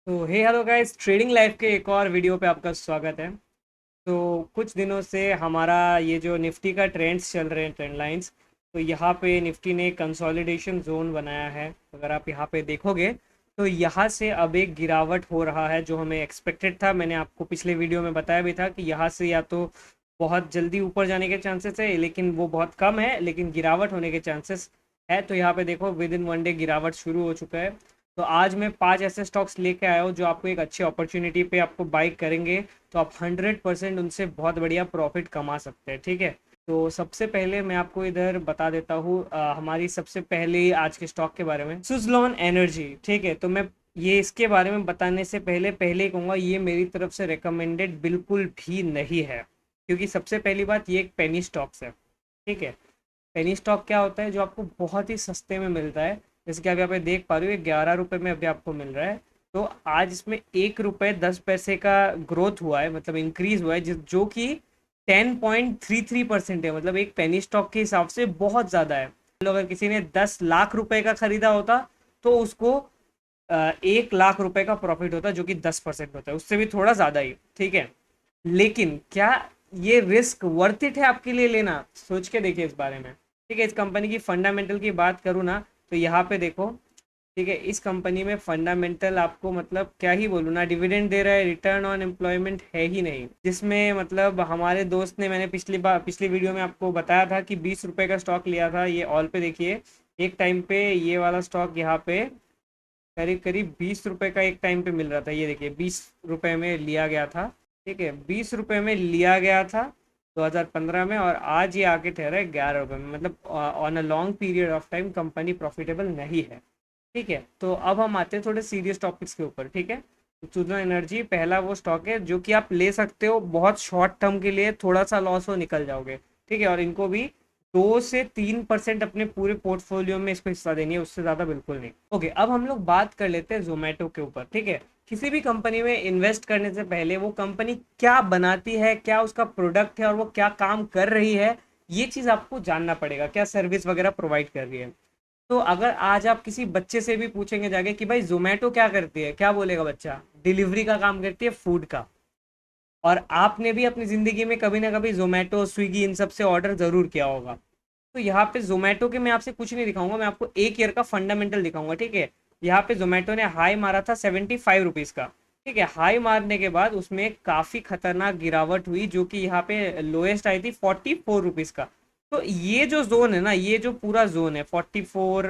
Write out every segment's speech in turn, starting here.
तो हे hello guys, trading life के एक और वीडियो पे आपका स्वागत है। तो कुछ दिनों से हमारा ये जो निफ्टी का ट्रेंड्स चल रहे हैं, ट्रेंड लाइंस, तो यहाँ पे निफ्टी ने कंसोलिडेशन जोन बनाया है। अगर आप यहाँ पे देखोगे तो यहाँ से अब एक गिरावट हो रहा है जो हमें एक्सपेक्टेड था। मैंने आपको पिछले वीडियो में बताया भी था कि यहाँ से या तो बहुत जल्दी ऊपर जाने के चांसेस है, लेकिन वो बहुत कम है, लेकिन गिरावट होने के चांसेस है। तो यहाँ पे देखो, विद इन वन डे गिरावट शुरू हो चुका है। तो आज मैं 5 ऐसे स्टॉक्स लेके आया हूँ जो आपको एक अच्छी अपॉर्चुनिटी पे आपको बाई करेंगे, तो आप 100% उनसे बहुत बढ़िया प्रॉफिट कमा सकते हैं। ठीक है, तो सबसे पहले मैं आपको इधर बता देता हूँ हमारी सबसे पहले आज के स्टॉक के बारे में, सुजलॉन एनर्जी। ठीक है, तो मैं ये इसके बारे में बताने से पहले पहले ही कहूँगा, ये मेरी तरफ से रिकमेंडेड बिल्कुल भी नहीं है, क्योंकि सबसे पहली बात, ये एक पेनी स्टॉक्स है। ठीक है, पेनी स्टॉक क्या होता है? जो आपको बहुत ही सस्ते में मिलता है। जैसे कि अभी आप ये देख पा रहे हो, ये 11 रुपये में अभी आपको मिल रहा है। तो आज इसमें 1 रुपये 10 पैसे का ग्रोथ हुआ है, मतलब इंक्रीज हुआ है, जो कि 10.33% है। मतलब एक पेनी स्टॉक के हिसाब से बहुत ज़्यादा है। मतलब अगर किसी ने 10 लाख रुपए का खरीदा होता तो उसको 1 लाख रुपए का प्रॉफिट होता, जो कि 10% होता है, उससे भी थोड़ा ज़्यादा ही। ठीक है, लेकिन क्या ये रिस्क वर्थ इट है आपके लिए लेना? सोच के देखिए इस बारे में। ठीक है, इस कंपनी की फंडामेंटल की बात करूँ ना, तो यहाँ पे देखो। ठीक है, इस कंपनी में फंडामेंटल आपको मतलब क्या ही बोलूँ ना, डिविडेंड दे रहा है, रिटर्न ऑन एम्प्लॉयमेंट है ही नहीं, जिसमें मतलब हमारे दोस्त ने, मैंने पिछली वीडियो में आपको बताया था कि 20 रुपए का स्टॉक लिया था। ये ऑल पे देखिए, एक टाइम पे ये वाला स्टॉक यहाँ पे करीब करीब 20 रुपए का एक टाइम पे मिल रहा था। ये देखिए, 20 रुपए में लिया गया था। ठीक है, 20 रुपए में लिया गया था 2015 में, और आज ये आके ठहरा है 11 रुपए में। मतलब on a long period of time company profitable नहीं है। ठीक है, तो अब हम आते हैं थोड़े सीरियस टॉपिक्स के ऊपर। ठीक है, सुजन एनर्जी पहला वो स्टॉक है जो कि आप ले सकते हो बहुत शॉर्ट टर्म के लिए, थोड़ा सा लॉस हो निकल जाओगे। ठीक है, और इनको भी 2 से 3% अपने पूरे पोर्टफोलियो में इसको हिस्सा देनी है, उससे ज्यादा बिल्कुल नहीं। ओके, अब हम लोग बात कर लेते हैं जोमेटो के ऊपर। ठीक है, किसी भी कंपनी में इन्वेस्ट करने से पहले वो कंपनी क्या बनाती है, क्या उसका प्रोडक्ट है, और वो क्या काम कर रही है, ये चीज आपको जानना पड़ेगा। क्या सर्विस वगैरह प्रोवाइड कर रही है। तो अगर आज आप किसी बच्चे से भी पूछेंगे जाके कि भाई जोमेटो क्या करती है, क्या बोलेगा बच्चा? डिलीवरी का काम करती है, फूड का। और आपने भी अपनी ज़िंदगी में कभी ना कभी ज़ोमैटो, स्विगी, इन सब से ऑर्डर ज़रूर किया होगा। तो यहाँ पे ज़ोमैटो के मैं आपसे कुछ नहीं दिखाऊंगा, मैं आपको एक ईयर का फंडामेंटल दिखाऊंगा। ठीक है, यहाँ पे ज़ोमैटो ने हाई मारा था 75 रुपीज़ का। ठीक है, हाई मारने के बाद उसमें काफ़ी खतरनाक गिरावट हुई, जो कि यहाँ पे लोएस्ट आई थी 44 रुपीज़ का। तो ये जो जोन है ना, ये जो पूरा जोन है 44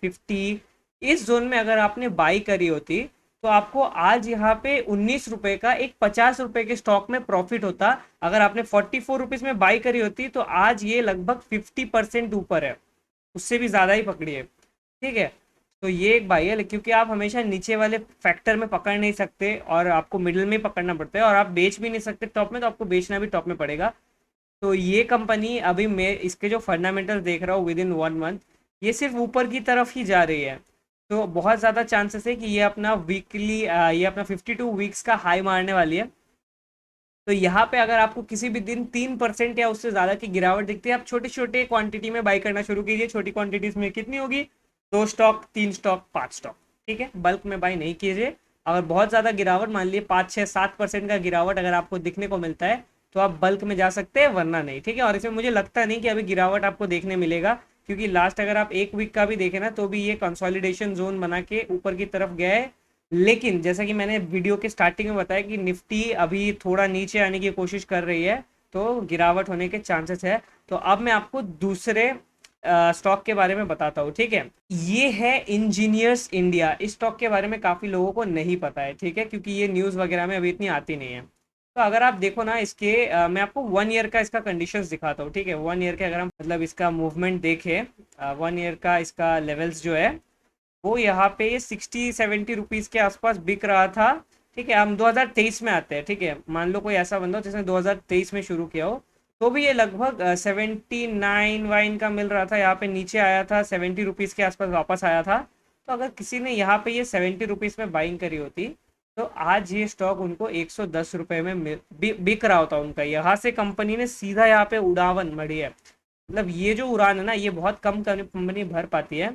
50, इस जोन में अगर आपने बाई करी होती तो आपको आज यहाँ पे 19 रुपए का एक 50 रुपए के स्टॉक में प्रॉफिट होता। अगर आपने 44 रुपीज में बाई करी होती तो आज ये लगभग 50% ऊपर है, उससे भी ज्यादा ही पकड़िए। ठीक है, तो ये एक बाई है, क्योंकि आप हमेशा नीचे वाले फैक्टर में पकड़ नहीं सकते और आपको मिडिल में पकड़ना पड़ता है, और आप बेच भी नहीं सकते टॉप में, तो आपको बेचना भी टॉप में पड़ेगा। तो ये कंपनी अभी मैं इसके जो फंडामेंटल देख रहा हूँ विद इन 1 मंथ, ये सिर्फ ऊपर की तरफ ही जा रही है। तो बहुत ज़्यादा चांसेस है कि ये अपना 52 वीक्स का हाई मारने वाली है। तो यहाँ पे अगर आपको किसी भी दिन 3% या उससे ज़्यादा की गिरावट दिखती है, आप छोटे छोटे क्वांटिटी में बाई करना शुरू कीजिए। छोटी क्वांटिटीज में कितनी होगी? 2 स्टॉक, 3 स्टॉक, 5 स्टॉक। ठीक है, बल्क में बाई नहीं कीजिए। अगर बहुत ज़्यादा गिरावट, मान लीजिए 5 6 7% का गिरावट अगर आपको दिखने को मिलता है, तो आप बल्क में जा सकते हैं, वरना नहीं। ठीक है, और इसमें मुझे लगता नहीं कि अभी गिरावट आपको देखने मिलेगा, क्योंकि लास्ट अगर आप एक वीक का भी देखें ना, तो भी ये कंसोलिडेशन जोन बना के ऊपर की तरफ गया है। लेकिन जैसा कि मैंने वीडियो के स्टार्टिंग में बताया कि निफ्टी अभी थोड़ा नीचे आने की कोशिश कर रही है, तो गिरावट होने के चांसेस है। तो अब मैं आपको दूसरे स्टॉक के बारे में बताता हूँ। ठीक है, ये है इंजीनियर्स इंडिया। इस स्टॉक के बारे में काफी लोगों को नहीं पता है। ठीक है, क्योंकि ये न्यूज वगैरह में अभी इतनी आती नहीं है। तो अगर आप देखो ना इसके, मैं आपको 1 ईयर का इसका कंडीशंस दिखाता हूँ। ठीक है, 1 ईयर के अगर हम मतलब इसका मूवमेंट देखें, 1 ईयर का इसका लेवल्स जो है, वो यहाँ पे 60 70 रुपीज के आसपास बिक रहा था। ठीक है, हम 2023 में आते हैं। ठीक है, मान लो कोई ऐसा बंदा हो जिसने 2023 में शुरू किया हो, तो भी ये लगभग 79 वाइन का मिल रहा था। यहाँ पे नीचे आया था 70 रुपीज के आसपास, वापस आया था। तो अगर किसी ने यहाँ पे ये 70 रुपीज में बाइंग करी होती, तो आज ये स्टॉक उनको 110 रुपए में बिक रहा होता उनका। यहाँ से कंपनी ने सीधा यहाँ पे उड़ावन मढ़ी है। मतलब ये जो उड़ान है ना, ये बहुत कम कंपनी भर पाती है।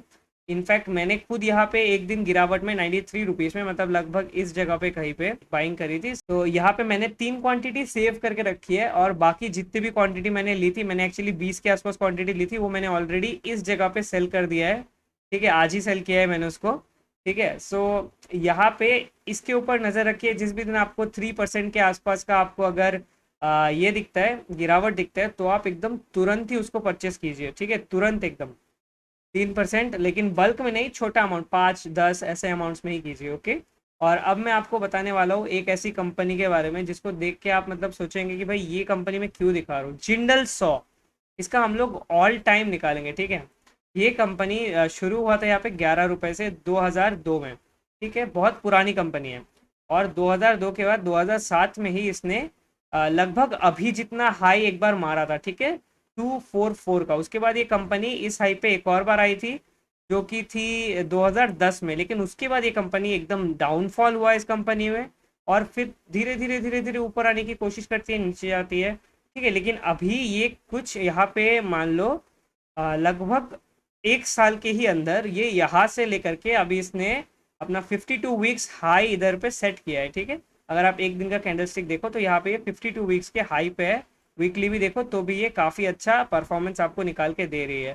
इनफैक्ट मैंने खुद यहाँ पे एक दिन गिरावट में 93 रुपीज़ में, मतलब लगभग इस जगह पे कहीं पे बाइंग करी थी। तो यहाँ पे मैंने 3 क्वांटिटी सेव करके रखी है, और बाकी जितनी भी क्वांटिटी मैंने ली थी, मैंने एक्चुअली 20 के आसपास क्वांटिटी ली थी, वो मैंने ऑलरेडी इस जगह पे सेल कर दिया है। ठीक है, आज ही सेल किया है मैंने उसको। ठीक है, सो यहाँ पे इसके ऊपर नज़र रखिए, जिस भी दिन आपको 3% के आसपास का आपको अगर ये दिखता है, गिरावट दिखता है, तो आप एकदम तुरंत ही उसको परचेस कीजिए। ठीक है, तुरंत एकदम 3%, लेकिन बल्क में नहीं, छोटा अमाउंट 5-10 ऐसे अमाउंट्स में ही कीजिए। ओके, और अब मैं आपको बताने वाला हूँ एक ऐसी कंपनी के बारे में जिसको देख के आप मतलब सोचेंगे कि भाई ये कंपनी में क्यों दिखा रहा हूँ। जिंडल 100, इसका हम लोग ऑल टाइम निकालेंगे। ठीक है, ये कंपनी शुरू हुआ था यहाँ पे 11 रुपए से 2002 में। ठीक है, बहुत पुरानी कंपनी है, और 2002 के बाद 2007 में ही इसने लगभग अभी जितना हाई एक बार मारा था। ठीक है, 244 का। उसके बाद ये कंपनी इस हाई पे एक और बार आई थी, जो कि थी 2010 में, लेकिन उसके बाद ये कंपनी एकदम डाउनफॉल हुआ इस कंपनी में, और फिर धीरे धीरे धीरे धीरे ऊपर आने की कोशिश करती है, नीचे जाती है। ठीक है, लेकिन अभी ये कुछ यहाँ पे मान लो लगभग एक साल के ही अंदर ये यहाँ से लेकर के अभी इसने अपना 52 वीक्स हाई इधर पे सेट किया है। ठीक है, अगर आप एक दिन का कैंडलस्टिक देखो तो यहाँ पे ये 52 वीक्स के हाई पे है। वीकली भी देखो तो भी ये काफ़ी अच्छा परफॉर्मेंस आपको निकाल के दे रही है।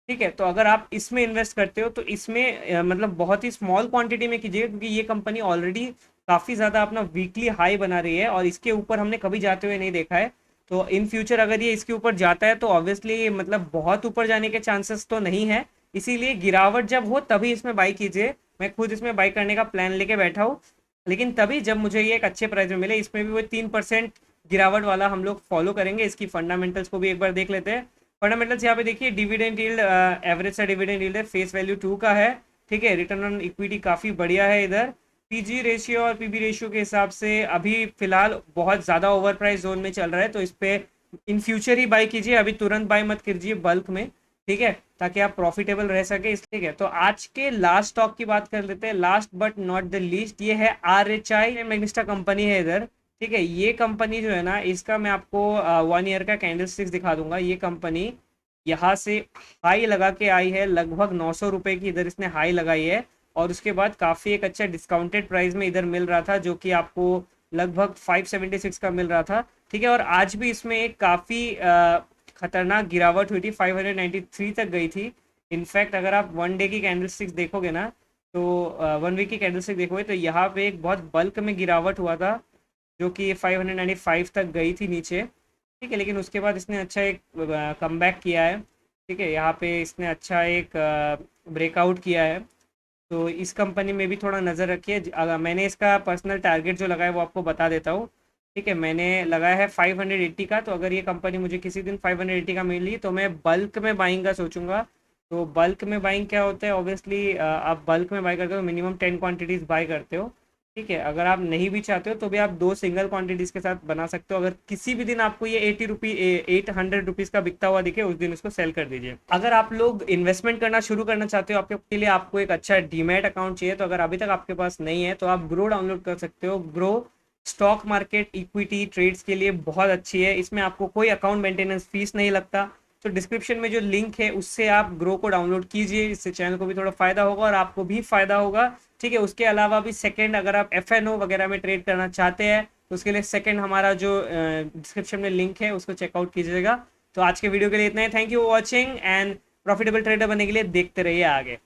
ठीक है, तो अगर आप इसमें इन्वेस्ट करते हो तो इसमें मतलब बहुत ही स्मॉल क्वांटिटी में कीजिए, क्योंकि ये कंपनी ऑलरेडी काफ़ी ज़्यादा अपना वीकली हाई बना रही है, और इसके ऊपर हमने कभी जाते हुए नहीं देखा है। तो इन फ्यूचर अगर ये इसके ऊपर जाता है तो ऑब्वियसली मतलब बहुत ऊपर जाने के चांसेस तो नहीं है, इसीलिए गिरावट जब हो तभी इसमें बाई कीजिए। मैं खुद इसमें बाई करने का प्लान लेके बैठा हूँ, लेकिन तभी जब मुझे ये एक अच्छे प्राइस में मिले। इसमें भी वो 3% गिरावट वाला हम लोग फॉलो करेंगे। इसकी फंडामेंटल्स को भी एक बार देख लेते हैं। फंडामेंटल्स यहाँ पे देखिए, डिविडेंड यील्ड, एवरेज सा डिविडेंड यील्ड है, फेस वैल्यू 2 का है। ठीक है, रिटर्न ऑन इक्विटी काफ़ी बढ़िया है इधर। पीजी रेशियो और पीबी रेशियो के हिसाब से अभी फिलहाल बहुत ज़्यादा ओवर प्राइस जोन में चल रहा है, तो इस पे इन फ्यूचर ही बाई कीजिए, अभी तुरंत बाई मत कीजिए बल्क में। ठीक है, ताकि आप प्रॉफिटेबल रह सके इस। ठीक है, तो आज के लास्ट स्टॉक की बात कर लेते हैं, last but not the least. ये है RHI मैग्नेस्टा कंपनी है इधर। ठीक है, ये कंपनी जो है ना, इसका मैं आपको 1 ईयर का कैंडल स्टिक्स दिखा दूंगा। ये कंपनी यहाँ से हाई लगा के आई है, लगभग 900 रुपये की इधर इसने हाई लगाई है, और उसके बाद काफ़ी एक अच्छा डिस्काउंटेड प्राइस में इधर मिल रहा था, जो कि आपको लगभग 576 का मिल रहा था। ठीक है, और आज भी इसमें एक काफ़ी खतरनाक गिरावट हुई थी, 593 तक गई थी। इनफैक्ट अगर आप 1 डे की कैंडल स्टिक्स देखोगे ना, तो 1 वीक की कैंडल स्टिक देखोगे तो यहाँ पे एक बहुत बल्क में गिरावट हुआ था, जो कि 595 तक गई थी नीचे। ठीक है, लेकिन उसके बाद इसने अच्छा एक कमबैक किया है। ठीक है, यहाँ पे इसने अच्छा एक ब्रेकआउट किया है। तो इस कंपनी में भी थोड़ा नज़र रखिए। अगर मैंने इसका पर्सनल टारगेट जो लगाया वो आपको बता देता हूँ। ठीक है, मैंने लगाया है 580 का, तो अगर ये कंपनी मुझे किसी दिन 580 का मिली तो मैं बल्क में बाइंग का सोचूंगा। तो बल्क में बाइंग क्या होता है, ऑब्वियसली आप बल्क में बाई करते हो, मिनिमम 10 क्वांटिटीज़ बाई करते हो। ठीक है, अगर आप नहीं भी चाहते हो तो भी आप 2 सिंगल क्वांटिटीज़ के साथ बना सकते हो। अगर किसी भी दिन आपको ये 800 रुपीज़ का बिकता हुआ दिखे, उस दिन उसको सेल कर दीजिए। अगर आप लोग इन्वेस्टमेंट करना शुरू करना चाहते हो, आपके के लिए आपको एक अच्छा डीमैट अकाउंट चाहिए, तो अगर अभी तक आपके पास नहीं है तो आप ग्रो डाउनलोड कर सकते हो। Groww stock market equity trades के लिए बहुत अच्छी है। इसमें आपको कोई अकाउंट मेंटेनेंस फीस नहीं लगता। तो डिस्क्रिप्शन में जो लिंक है उससे आप ग्रो को डाउनलोड कीजिए, इससे चैनल को भी थोड़ा फ़ायदा होगा और आपको भी फ़ायदा होगा। ठीक है, उसके अलावा भी सेकंड, अगर आप FNO वगैरह में ट्रेड करना चाहते हैं तो उसके लिए सेकंड हमारा जो डिस्क्रिप्शन में लिंक है उसको चेकआउट कीजिएगा। तो आज के वीडियो के लिए इतना ही। Thank you for watching, and profitable trader बनने के लिए देखते रहिए आगे।